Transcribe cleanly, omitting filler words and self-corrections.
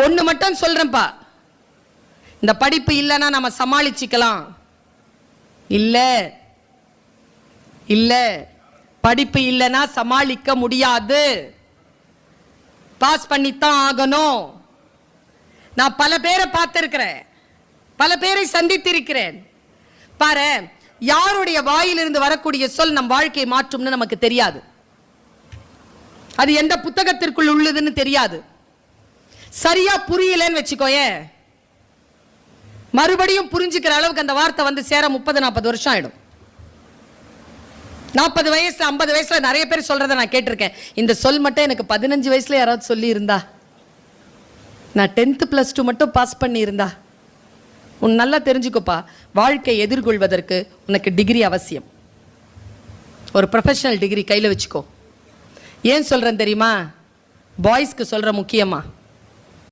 ஒன்று மட்டும் சொல்கிறேன்ப்பா, இந்த படிப்பு இல்லைன்னா நம்ம சமாளிச்சுக்கலாம். இல்லை இல்லை, படிப்பு இல்லைன்னா சமாளிக்க முடியாது. பாஸ் பண்ணித்தான் ஆகணும். நான் பல பேரை பார்த்திருக்கிறேன், பல பேரை சந்தித்திருக்கிறேன். பாரு, யாருடைய வாயிலிருந்து வரக்கூடிய சொல் நம் வாழ்க்கையை மாற்றும்னு நமக்கு தெரியாது. அது எந்த புத்தகத்திற்குள் உள்ளதுன்னு தெரியாது. சரியா புரியலன்னு வச்சுக்கோயேன், மறுபடியும் புரிஞ்சுக்கிற அளவுக்கு அந்த வார்த்தை வந்து சேர 30-40 வருஷம் ஆயிடும். 40 வயசுல 50 வயசுல நிறைய பேர் சொல்றதை நான் கேட்டிருக்கேன். இந்த சொல் மட்டும் எனக்கு 15 வயசுல யாராவது சொல்லி இருந்தா, நான் 10th +2 மட்டும் பாஸ் பண்ணி இருந்தா. உன் நல்லா தெரிஞ்சுக்கோப்பா, வாழ்க்கை எதிர்கொள்வதற்கு உனக்கு டிகிரி அவசியம். ஒரு ப்ரொஃபஷனல் டிகிரி கையில் வச்சுக்கோ. ஏன் சொல்றேன் தெரியுமா? பாய்ஸ்க்கு சொல்ற முக்கியமா,